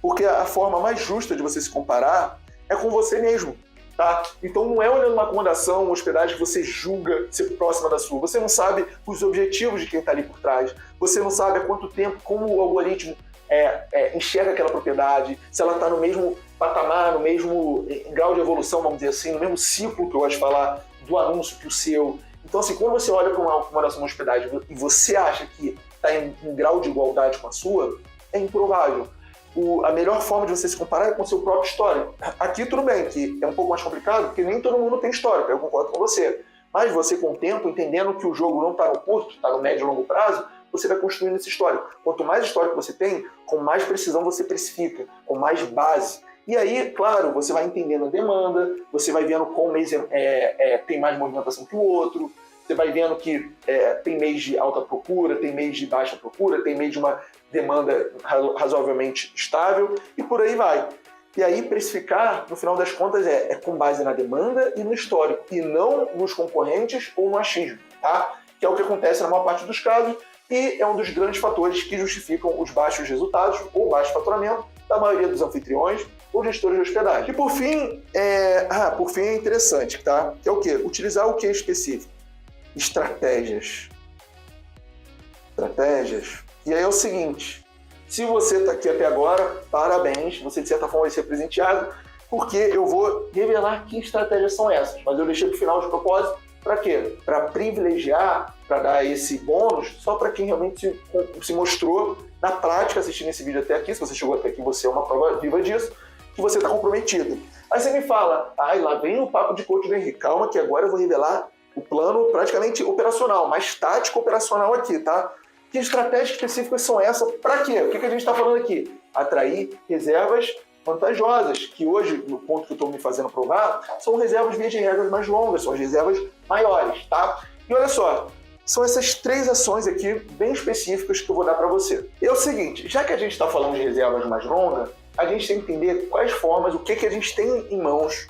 Porque a forma mais justa de você se comparar é com você mesmo. tá? Então não é olhando uma acomodação, uma hospedagem que você julga ser próxima da sua. Você não sabe os objetivos de quem está ali por trás. Você não sabe há quanto tempo, como o algoritmo enxerga aquela propriedade, se ela está no mesmo patamar, no mesmo grau de evolução, vamos dizer assim, no mesmo ciclo que eu gosto de falar do anúncio que o seu. Então, assim, quando você olha para uma acomodação, uma hospedagem e você acha que está em grau de igualdade com a sua, é improvável. A melhor forma de você se comparar é com o seu próprio histórico. Aqui tudo bem, que é um pouco mais complicado, porque nem todo mundo tem histórico, eu concordo com você. Mas você, com o tempo, entendendo que o jogo não está no curto, está no médio e longo prazo, você vai construindo esse histórico. Quanto mais histórico você tem, com mais precisão você precifica, com mais base. E aí, claro, você vai entendendo a demanda, você vai vendo qual mês tem mais movimentação que o outro, você vai vendo que tem mês de alta procura, tem mês de baixa procura, tem mês de uma demanda razoavelmente estável, e por aí vai. E aí, precificar, no final das contas, é com base na demanda e no histórico, e não nos concorrentes ou no achismo, tá? Que é o que acontece na maior parte dos casos, e é um dos grandes fatores que justificam os baixos resultados ou baixo faturamento da maioria dos anfitriões ou gestores de hospedagem. E por fim é interessante, tá? Que é o quê? Utilizar o que específico? Estratégias. E aí é o seguinte, se você está aqui até agora, parabéns, você de certa forma vai ser presenteado, porque eu vou revelar que estratégias são essas, mas eu deixei para o final de propósito, para quê? Para privilegiar, para dar esse bônus só para quem realmente se mostrou na prática assistindo esse vídeo até aqui. Se você chegou até aqui, você é uma prova viva disso, que você está comprometido. Aí você me fala, lá vem o papo de coach do Henrique, calma que agora eu vou revelar o plano praticamente operacional, mais tático operacional aqui, tá? Que estratégias específicas são essas? Para quê? O que a gente está falando aqui? Atrair reservas vantajosas, que hoje, no ponto que eu estou me fazendo provar, são reservas via de regras mais longas, são as reservas maiores, tá? E olha só, são essas 3 ações aqui bem específicas que eu vou dar para você. E é o seguinte, já que a gente está falando de reservas mais longas, a gente tem que entender quais formas, o que a gente tem em mãos,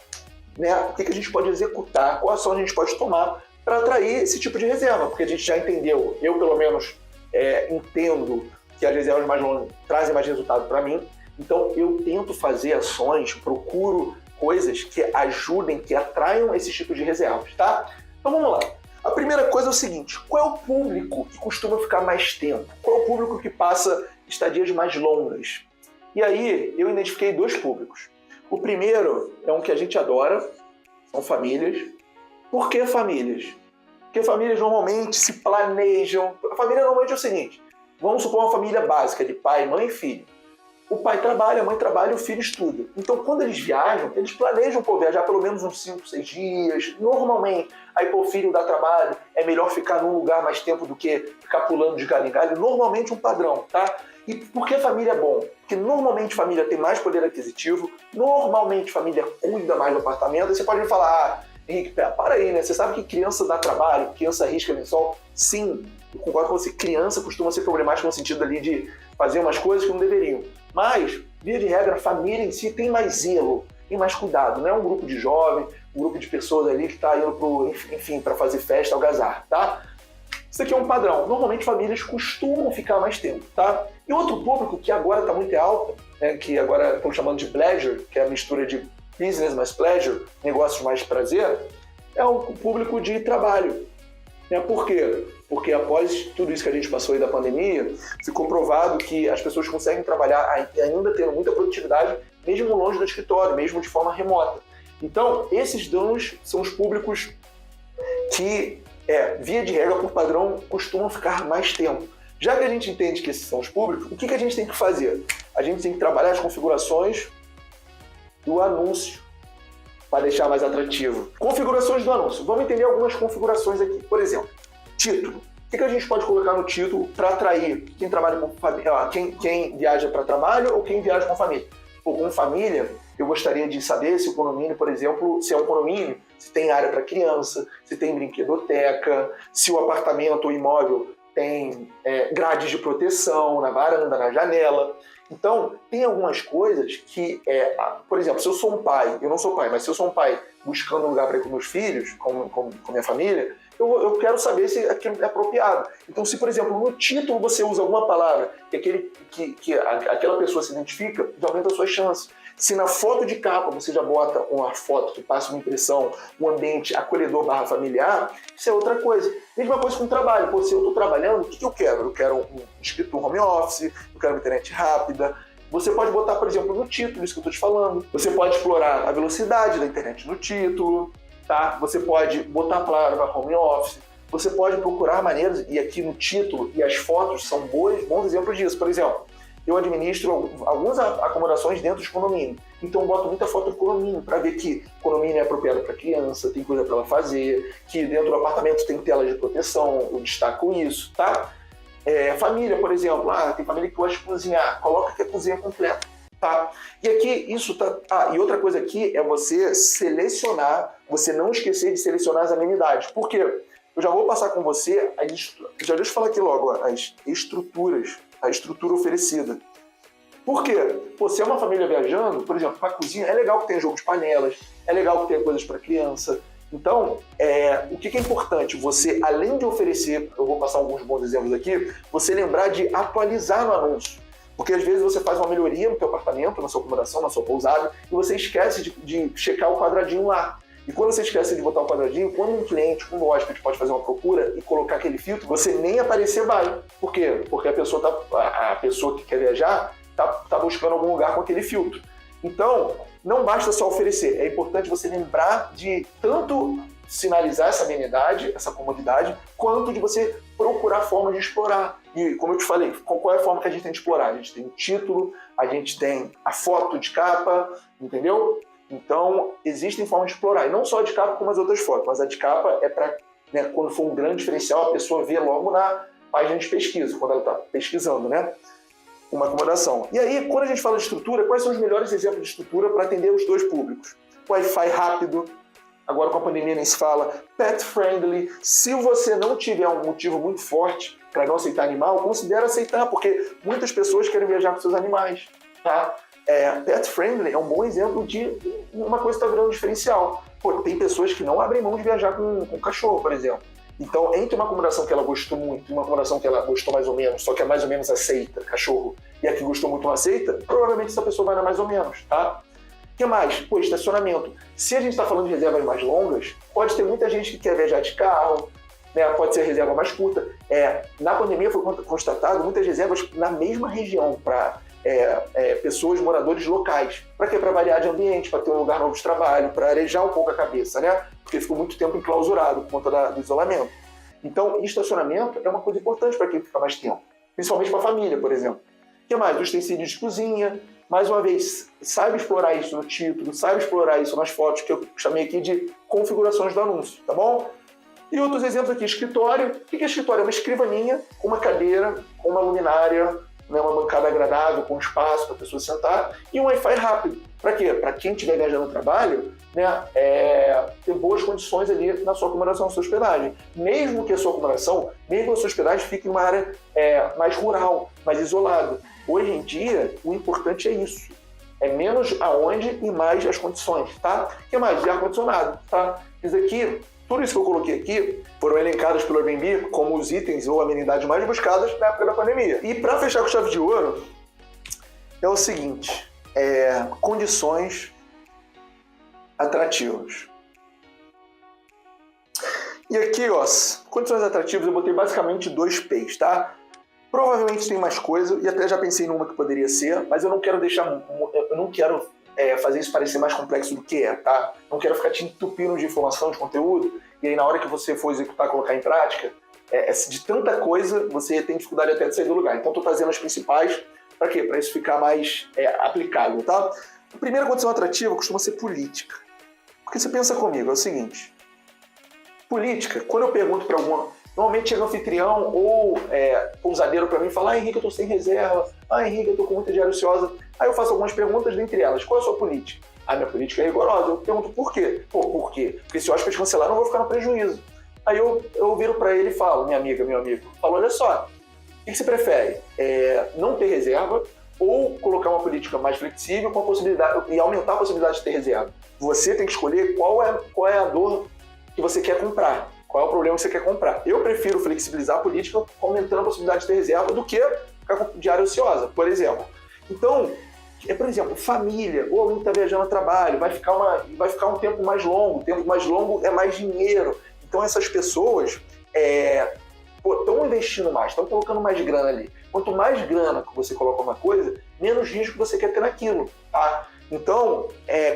né? O que a gente pode executar, qual ação a gente pode tomar para atrair esse tipo de reserva, porque a gente já entendeu, eu pelo menos entendo que as reservas mais longas trazem mais resultado para mim, então eu tento fazer ações, procuro coisas que ajudem, que atraiam esse tipo de reservas, tá? Então vamos lá. A primeira coisa é o seguinte, qual é o público que costuma ficar mais tempo? Qual é o público que passa estadias mais longas? E aí eu identifiquei 2 públicos. O primeiro é um que a gente adora, são famílias. Por que famílias? Porque famílias normalmente se planejam. A família normalmente é o seguinte, vamos supor uma família básica de pai, mãe e filho. O pai trabalha, a mãe trabalha e o filho estuda. Então, quando eles viajam, eles planejam viajar pelo menos uns 5, 6 dias, normalmente. Aí, o filho dá trabalho, é melhor ficar num lugar mais tempo do que ficar pulando de galho em galho. Normalmente um padrão, tá? E por que família é bom? Porque normalmente família tem mais poder aquisitivo, normalmente família cuida mais do apartamento. Aí você pode me falar, Henrique, para aí, né? Você sabe que criança dá trabalho, criança risca lençol? Sim, eu concordo com você. Criança costuma ser problemática no sentido ali de fazer umas coisas que não deveriam. Mas, via de regra, a família em si tem mais zelo, tem mais cuidado. Não é um grupo de jovens, um grupo de pessoas ali que está indo para fazer festa, algazarra, tá? Isso aqui é um padrão. Normalmente famílias costumam ficar mais tempo, tá? E outro público que agora está muito alto, né, que agora estão chamando de pleasure, que é a mistura de business mais pleasure, negócios mais prazer, é o público de trabalho. Por quê? Porque após tudo isso que a gente passou aí da pandemia, ficou provado que as pessoas conseguem trabalhar ainda tendo muita produtividade, mesmo longe do escritório, mesmo de forma remota. Então, esses danos são os públicos que, via de regra, por padrão, costumam ficar mais tempo. Já que a gente entende que esses são os públicos, o que a gente tem que fazer? A gente tem que trabalhar as configurações do anúncio para deixar mais atrativo. Configurações do anúncio. Vamos entender algumas configurações aqui. Por exemplo, título. O que a gente pode colocar no título para atrair quem trabalha com família, quem viaja para trabalho ou quem viaja com família? Com família, eu gostaria de saber se o condomínio, por exemplo, se é um condomínio, se tem área para criança, se tem brinquedoteca, se o apartamento ou imóvel tem grades de proteção na varanda, na janela. Então, tem algumas coisas que, por exemplo, se eu sou um pai, eu não sou pai, mas se eu sou um pai buscando um lugar para ir com meus filhos, com minha família, eu quero saber se aquilo é apropriado. Então, se, por exemplo, no título você usa alguma palavra que aquela pessoa se identifica, já aumenta as suas chances. Se na foto de capa você já bota uma foto que passa uma impressão, um ambiente acolhedor / familiar, isso é outra coisa. Mesma coisa com o trabalho. Pô, se eu estou trabalhando, o que eu quero? Eu quero um escritor home office, eu quero uma internet rápida. Você pode botar, por exemplo, no título, isso que eu estou te falando. Você pode explorar a velocidade da internet no título, tá? Você pode botar a palavra home office. Você pode procurar maneiras, e aqui no título e as fotos são bons exemplos disso. Por exemplo, eu administro algumas acomodações dentro de condomínio. Então eu boto muita foto do condomínio para ver que o condomínio é apropriado para criança, tem coisa para ela fazer, que dentro do apartamento tem tela de proteção, eu destaco isso, tá? Família, por exemplo, tem família que gosta de cozinhar, coloca que a cozinha é completa, tá? E aqui isso tá... e outra coisa aqui é você selecionar, você não esquecer de selecionar as amenidades. Por quê? Eu já vou passar com você, já deixa eu falar aqui logo, as estruturas, a estrutura oferecida. Por quê? Pô, se é uma família viajando, por exemplo, para a cozinha, é legal que tenha jogo de panelas, é legal que tenha coisas para criança. Então, o que é importante? Você, além de oferecer, eu vou passar alguns bons exemplos aqui, você lembrar de atualizar no anúncio. Porque às vezes você faz uma melhoria no seu apartamento, na sua acomodação, na sua pousada, e você esquece de checar o quadradinho lá. E quando você esquece de botar o quadradinho, quando um cliente, um hóspede pode fazer uma procura e colocar aquele filtro, você nem aparecer vai. Por quê? Porque a pessoa que quer viajar tá buscando algum lugar com aquele filtro. Então, não basta só oferecer, é importante você lembrar de tanto sinalizar essa amenidade, essa comodidade, quanto de você procurar formas de explorar. E como eu te falei, qual é a forma que a gente tem de explorar? A gente tem o título, a gente tem a foto de capa, entendeu? Então, existem formas de explorar. E não só a de capa, como as outras fotos. Mas a de capa é para, quando for um grande diferencial, a pessoa vê logo na página de pesquisa, quando ela está pesquisando, né? Uma acomodação. E aí, quando a gente fala de estrutura, quais são os melhores exemplos de estrutura para atender os dois públicos? Wi-Fi rápido, agora com a pandemia nem se fala, pet friendly. Se você não tiver um motivo muito forte para não aceitar animal, considere aceitar, porque muitas pessoas querem viajar com seus animais, tá? Pet friendly é um bom exemplo de uma coisa que está virando um diferencial. Pô, tem pessoas que não abrem mão de viajar com cachorro, por exemplo. Então, entre uma acomodação que ela gostou muito e uma acomodação que ela gostou mais ou menos, só que é mais ou menos aceita, cachorro, e a que gostou muito não aceita, provavelmente essa pessoa vai na mais ou menos, tá? O que mais? Pô, estacionamento. Se a gente está falando de reservas mais longas, pode ter muita gente que quer viajar de carro, né? Pode ser reserva mais curta. Na pandemia foi constatado muitas reservas na mesma região para pessoas, moradores locais. Para quê? Para variar de ambiente, para ter um lugar novo de trabalho, para arejar um pouco a cabeça, né? Porque ficou muito tempo enclausurado por conta do isolamento. Então, estacionamento é uma coisa importante para quem fica mais tempo. Principalmente para a família, por exemplo. O que mais? Utensílios de cozinha. Mais uma vez, saiba explorar isso no título, saiba explorar isso nas fotos, que eu chamei aqui de configurações do anúncio, tá bom? E outros exemplos aqui, escritório. O que é escritório? É uma escrivaninha com uma cadeira, com uma luminária, uma bancada agradável, com espaço para a pessoa sentar, e um Wi-Fi rápido. Para quê? Para quem estiver viajando no trabalho, ter boas condições ali na sua acomodação, na sua hospedagem. Mesmo que a sua acomodação, mesmo a sua hospedagem fique em uma área mais rural, mais isolada. Hoje em dia, o importante é isso. É menos aonde e mais as condições, tá? O que mais? De ar-condicionado, tá? Isso aqui, tudo isso que eu coloquei aqui foram elencados pelo Airbnb como os itens ou amenidades mais buscadas na época da pandemia. E para fechar com chave de ouro, é o seguinte, condições atrativas. E aqui, ó, condições atrativas, eu botei basicamente 2 P's, tá? Provavelmente tem mais coisa, e até já pensei numa que poderia ser, mas eu não quero fazer isso parecer mais complexo do que tá? Não quero ficar te entupindo de informação, de conteúdo, e aí na hora que você for executar, colocar em prática, de tanta coisa, você tem dificuldade até de sair do lugar. Então estou trazendo as principais, para quê? Para isso ficar mais aplicável, tá? A primeira condição atrativa costuma ser política. Porque você pensa comigo, é o seguinte, política, quando eu pergunto para alguma... Normalmente chega um anfitrião ou pousadeiro para mim e fala: Henrique, eu estou sem reserva. Henrique, eu estou com muita diária ociosa. Aí eu faço algumas perguntas, dentre elas: qual é a sua política? Minha política é rigorosa. Eu pergunto por quê? Por quê? Porque se o hóspede cancelar, eu não vou ficar no prejuízo. Aí eu viro para ele e falo: minha amiga, meu amigo, olha só, o que você prefere? Não ter reserva ou colocar uma política mais flexível com a possibilidade, e aumentar a possibilidade de ter reserva? Você tem que escolher qual é a dor que você quer comprar. Qual é o problema que você quer comprar? Eu prefiro flexibilizar a política aumentando a possibilidade de ter reserva do que ficar com diária ociosa, por exemplo. Então, por exemplo, família, ou alguém que está viajando a trabalho, vai ficar um tempo mais longo, o tempo mais longo é mais dinheiro. Então essas pessoas estão investindo mais, estão colocando mais grana ali. Quanto mais grana que você coloca uma coisa, menos risco você quer ter naquilo, tá? Então,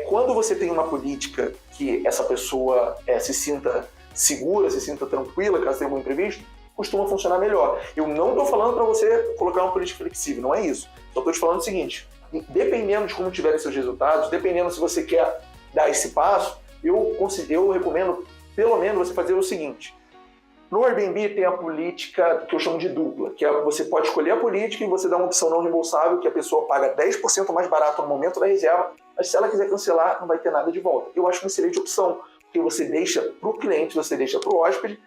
quando você tem uma política que essa pessoa se sinta segura, se sinta tranquila, caso tenha algum imprevisto, costuma funcionar melhor. Eu não estou falando para você colocar uma política flexível, não é isso. Só estou te falando o seguinte, dependendo de como tiverem seus resultados, dependendo se você quer dar esse passo, eu recomendo pelo menos você fazer o seguinte. No Airbnb tem a política que eu chamo de dupla, que você pode escolher a política e você dá uma opção não reembolsável, que a pessoa paga 10% mais barato no momento da reserva, mas se ela quiser cancelar, não vai ter nada de volta. Eu acho uma excelente opção, porque você deixa para o cliente, você deixa para o hóspede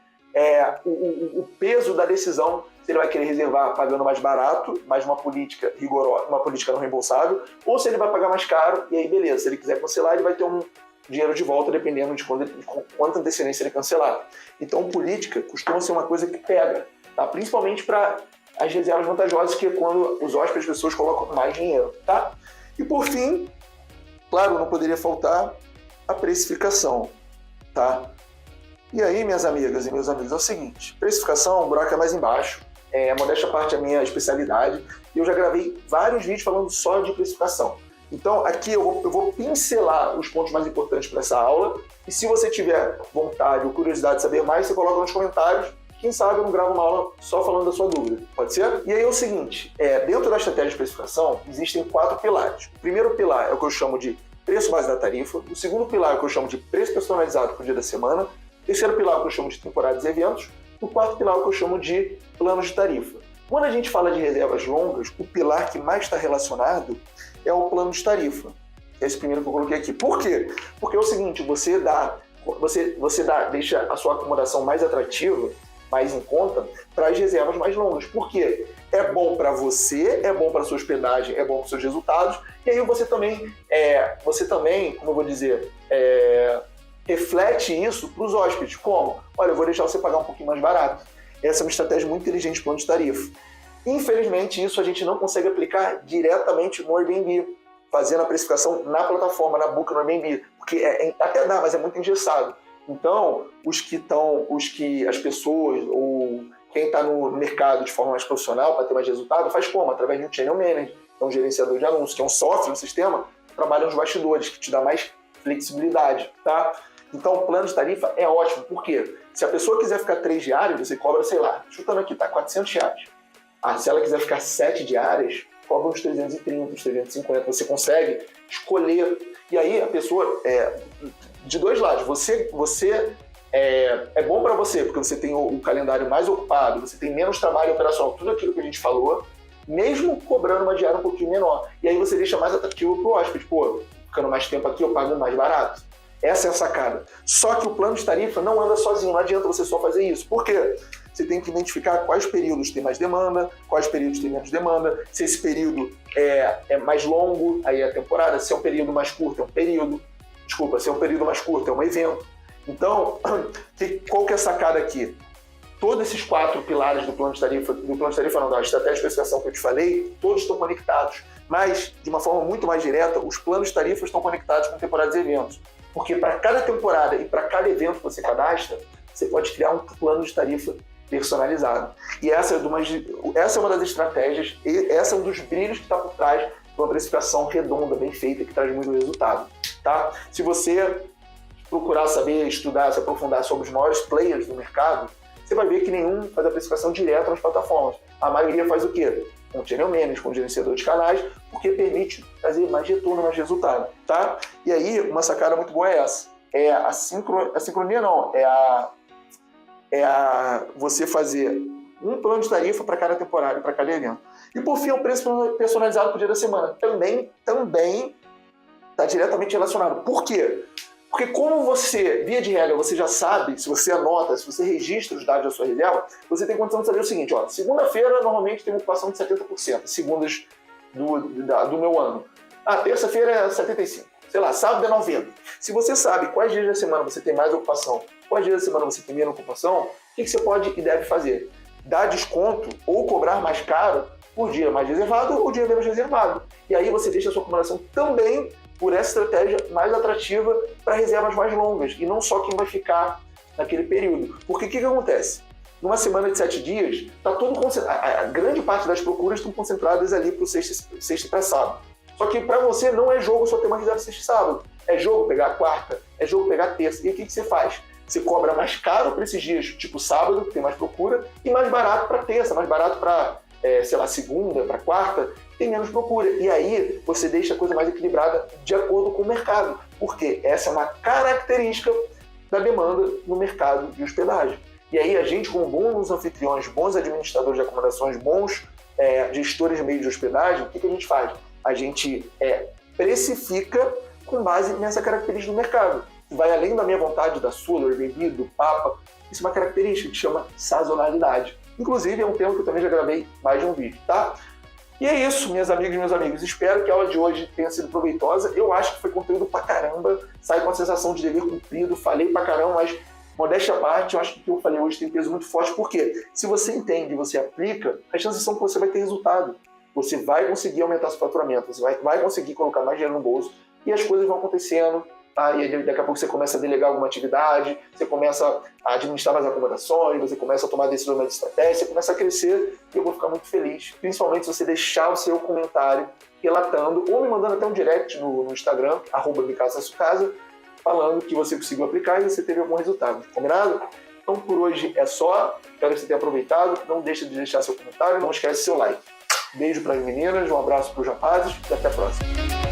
o peso da decisão, se ele vai querer reservar pagando mais barato, mais uma política rigorosa, uma política não reembolsável, ou se ele vai pagar mais caro, e aí beleza, se ele quiser cancelar, ele vai ter um dinheiro de volta, dependendo de quanta antecedência ele cancelar. Então, política costuma ser uma coisa que pega, tá? Principalmente para as reservas vantajosas, que é quando os hóspedes, as pessoas colocam mais dinheiro, tá? E por fim, claro, não poderia faltar a precificação, tá? E aí, minhas amigas e meus amigos, é o seguinte, precificação, o buraco é mais embaixo, modéstia à parte a minha especialidade, e eu já gravei vários vídeos falando só de precificação. Então, aqui eu vou pincelar os pontos mais importantes para essa aula, e se você tiver vontade ou curiosidade de saber mais, você coloca nos comentários. Quem sabe eu não gravo uma aula só falando da sua dúvida, pode ser? E aí é o seguinte, dentro da estratégia de precificação, existem 4 pilares. O primeiro pilar é o que eu chamo de preço base da tarifa, o segundo pilar é o que eu chamo de preço personalizado por dia da semana, o terceiro pilar é o que eu chamo de temporadas e eventos, e o quarto pilar é o que eu chamo de planos de tarifa. Quando a gente fala de reservas longas, o pilar que mais está relacionado é o plano de tarifa. Esse primeiro que eu coloquei aqui. Por quê? Porque é o seguinte, você deixa a sua acomodação mais atrativa, mais em conta, para as reservas mais longas. Por quê? É bom para você, é bom para a sua hospedagem, é bom para os seus resultados, e aí você também, como eu vou dizer, reflete isso para os hóspedes. Como? Olha, eu vou deixar você pagar um pouquinho mais barato. Essa é uma estratégia muito inteligente de plano de tarifa. Infelizmente, isso a gente não consegue aplicar diretamente no Airbnb, fazendo a precificação na plataforma, na Booking no Airbnb, porque até dá, mas é muito engessado. Então, as pessoas ou quem está no mercado de forma mais profissional para ter mais resultado, faz como? Através de um channel manager, que é um gerenciador de anúncios, que é um software no sistema, que trabalha nos bastidores, que te dá mais flexibilidade, tá? Então, o plano de tarifa é ótimo. Por quê? Se a pessoa quiser ficar 3 diárias, você cobra, sei lá, chutando aqui, tá R$400. Se ela quiser ficar 7 diárias, cobra uns 330, uns 350. Você consegue escolher. E aí a pessoa, de dois lados, é bom para você, porque você tem o calendário mais ocupado, você tem menos trabalho operacional, tudo aquilo que a gente falou, mesmo cobrando uma diária um pouquinho menor. E aí você deixa mais atrativo para o hóspede. Pô, ficando mais tempo aqui, eu pago mais barato. Essa é a sacada. Só que o plano de tarifa não anda sozinho, não adianta você só fazer isso. Por quê? Você tem que identificar quais períodos tem mais demanda, quais períodos tem menos demanda, se esse período é mais longo, aí é a temporada, se é um período mais curto, é um período. Desculpa, se é um período mais curto, é um evento. Então, qual que é a sacada aqui? Todos esses 4 pilares do plano de tarifa não, da estratégia de precificação que eu te falei, todos estão conectados. Mas, de uma forma muito mais direta, os planos de tarifa estão conectados com temporadas e eventos. Porque para cada temporada e para cada evento que você cadastra, você pode criar um plano de tarifa personalizado. E essa é uma das estratégias, essa é um dos brilhos que está por trás de uma precificação redonda, bem feita, que traz muito resultado. Tá? Se você procurar saber, estudar, se aprofundar sobre os maiores players do mercado, você vai ver que nenhum faz a precificação direta nas plataformas. A maioria faz o quê? Com channel manager, com gerenciador de canais, porque permite trazer mais retorno, mais resultado. Tá? E aí, uma sacada muito boa é essa. A sincronia não, você fazer um plano de tarifa para cada temporada, para cada evento. E por fim, o preço personalizado por dia da semana. Também está diretamente relacionado. Por quê? Porque como você, via de regra, você já sabe, se você anota, se você registra os dados da sua reserva, você tem condição de saber o seguinte, segunda-feira normalmente tem uma ocupação de 70%, segundas do meu ano. Terça-feira é 75%. Sei lá, sábado é 90%. Se você sabe quais dias da semana você tem mais ocupação, quais dias da semana você tem menos ocupação, o que você pode e deve fazer? Dar desconto ou cobrar mais caro por dia mais reservado ou dia menos reservado. E aí você deixa a sua acumulação também, por essa estratégia, mais atrativa para reservas mais longas, e não só quem vai ficar naquele período. Porque o que acontece? Numa semana de 7 dias, tá todo a grande parte das procuras estão concentradas ali para o sexta e para sábado. Só que para você não é jogo só ter uma reserva sexta e sábado. É jogo pegar a quarta, é jogo pegar a terça. E o que você faz? Você cobra mais caro para esses dias, tipo sábado, que tem mais procura, e mais barato para terça, mais barato para, segunda, para quarta, tem menos procura. E aí você deixa a coisa mais equilibrada de acordo com o mercado. Porque essa é uma característica da demanda no mercado de hospedagem. E aí a gente, como bons anfitriões, bons administradores de acomodações, bons gestores de meio de hospedagem, o que a gente faz? A gente precifica com base nessa característica do mercado. Vai além da minha vontade, da sua, do Airbnb, do Papa. Isso é uma característica que chama sazonalidade. Inclusive, é um tema que eu também já gravei mais de um vídeo, tá? E é isso, minhas amigas e meus amigos. Espero que a aula de hoje tenha sido proveitosa. Eu acho que foi conteúdo pra caramba. Sai com a sensação de dever cumprido. Falei pra caramba, mas modéstia à parte, eu acho que o que eu falei hoje tem peso muito forte. Porque se você entende e você aplica, as chances são que você vai ter resultado. Você vai conseguir aumentar seu faturamento. Você vai conseguir colocar mais dinheiro no bolso. E as coisas vão acontecendo. Tá? E daqui a pouco você começa a delegar alguma atividade, você começa a administrar mais acomodações, você começa a tomar decisões mais estratégicas, você começa a crescer e eu vou ficar muito feliz. Principalmente se você deixar o seu comentário relatando ou me mandando até um direct no Instagram, @micasasucasa, falando que você conseguiu aplicar e você teve algum resultado. Combinado? Então por hoje é só. Espero que você tenha aproveitado. Não deixe de deixar seu comentário, não esquece seu like. Beijo para as meninas, um abraço para os rapazes e até a próxima.